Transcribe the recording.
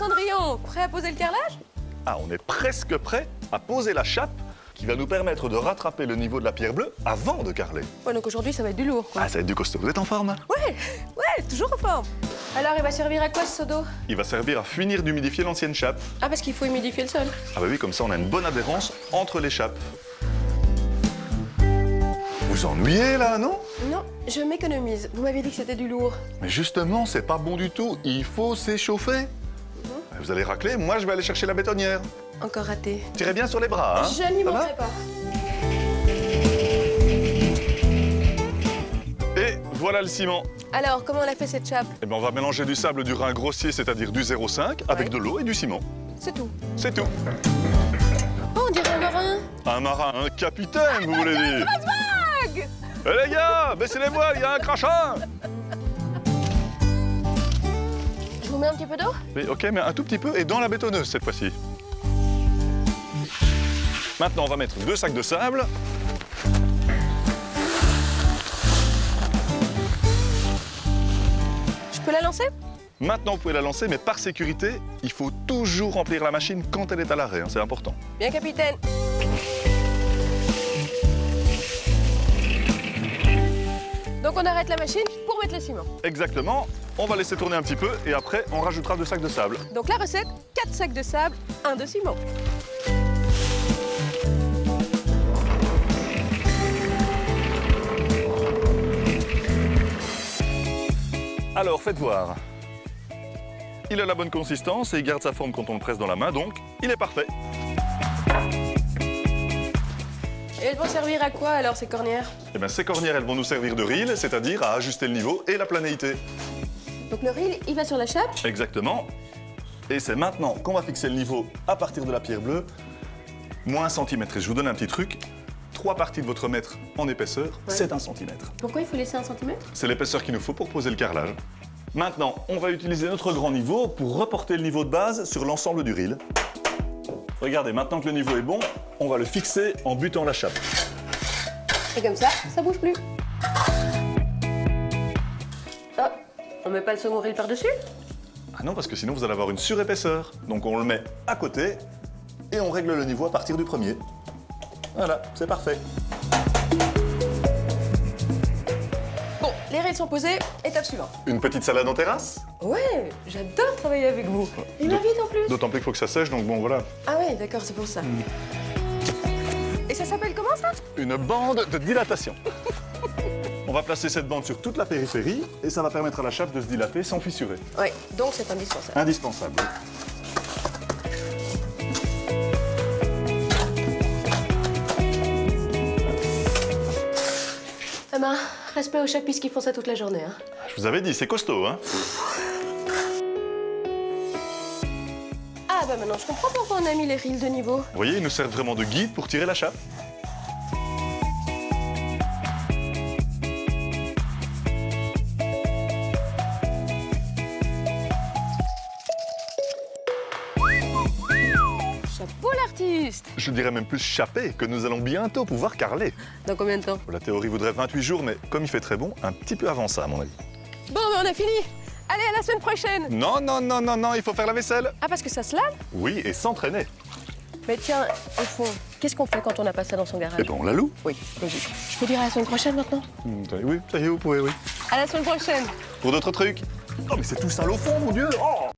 Cendrillon, prêt à poser le carrelage? Ah, on est presque prêt à poser la chape qui va nous permettre de rattraper le niveau de la pierre bleue avant de carreler. Ouais, donc aujourd'hui, ça va être du lourd, quoi. Ah, ça va être du costaud. Vous êtes en forme? Ouais, toujours en forme. Alors, il va servir à quoi, ce seau d'eau? Il va servir à finir d'humidifier l'ancienne chape. Ah, parce qu'il faut humidifier le sol. Ah bah oui, comme ça on a une bonne adhérence entre les chapes. Vous ennuyez là, non? Non, je m'économise. Vous m'avez dit que c'était du lourd. Mais justement, c'est pas bon du tout. Il faut s'échauffer. Vous allez racler, moi je vais aller chercher la bétonnière. Encore raté. Tirez bien sur les bras, hein? Je n'y Ça va? manquerai pas. Et voilà le ciment. Alors, comment on a fait cette chape? Eh ben, on va mélanger du sable du Rhin grossier, c'est-à-dire du 0,5, avec de l'eau et du ciment. C'est tout. C'est tout. Oh, on dirait un marin. Un marin, un capitaine, vous voulez dire? Vague. Eh les gars, baissez les voiles, il y a un crachin! Je vous mets un petit peu d'eau? Mais ok, mais un tout petit peu et dans la bétonneuse cette fois-ci. Maintenant, on va mettre 2 sacs de sable. Je peux la lancer? Maintenant, vous pouvez la lancer, mais par sécurité, il faut toujours remplir la machine quand elle est à l'arrêt, hein, c'est important. Bien, capitaine. Donc on arrête la machine pour mettre le ciment. Exactement, on va laisser tourner un petit peu et après, on rajoutera 2 sacs de sable. Donc la recette, 4 sacs de sable, 1 de ciment. Alors, faites voir. Il a la bonne consistance et il garde sa forme quand on le presse dans la main, donc il est parfait. Et elles vont servir à quoi alors ces cornières? Eh bien, ces cornières, elles vont nous servir de rille, c'est-à-dire à ajuster le niveau et la planéité. Donc le rille, il va sur la chape? Exactement. Et c'est maintenant qu'on va fixer le niveau à partir de la pierre bleue, moins 1 centimètre. Et je vous donne un petit truc. 3 parties de votre mètre en épaisseur, c'est 1 centimètre. Pourquoi il faut laisser 1 centimètre? C'est l'épaisseur qu'il nous faut pour poser le carrelage. Maintenant, on va utiliser notre grand niveau pour reporter le niveau de base sur l'ensemble du rille. Regardez, maintenant que le niveau est bon, on va le fixer en butant la chape. Et comme ça bouge plus. Oh, on met pas le second rille par-dessus? Ah non, parce que sinon vous allez avoir une surépaisseur. Donc on le met à côté et on règle le niveau à partir du premier. Voilà, c'est parfait. Bon, les rails sont posés, étape suivante. Une petite salade en terrasse? Ouais, j'adore travailler avec vous. Il m'invite en plus. D'autant plus qu'il faut que ça sèche, donc bon, voilà. Ah ouais, d'accord, c'est pour ça. Et ça s'appelle comment ça? Une bande de dilatation. On va placer cette bande sur toute la périphérie et ça va permettre à la chape de se dilater sans fissurer. Ouais, donc c'est indispensable. Indispensable. Emma, respect aux chapistes qui font ça toute la journée. Hein. Je vous avais dit, c'est costaud, hein? Ah bah maintenant je comprends pourquoi on a mis les rilles de niveau. Vous voyez, ils nous servent vraiment de guide pour tirer la chape. Chapeau l'artiste. Je dirais même plus chapé, que nous allons bientôt pouvoir carreler. Dans combien de temps? La théorie voudrait 28 jours, mais comme il fait très bon, un petit peu avant ça, à mon avis. Bon, ben on a fini. Allez, à la semaine prochaine. Non, non, non, non, non, il faut faire la vaisselle. Ah, parce que ça se lave? Oui, et s'entraîner. Mais tiens, au fond, qu'est-ce qu'on fait quand on n'a pas ça dans son garage? Eh ben, on la loue. Oui, logique. Je peux dire à la semaine prochaine maintenant? Oui, ça y est, vous pouvez, oui. À la semaine prochaine. Pour d'autres trucs. Oh, mais c'est tout sale au fond, mon Dieu. Oh!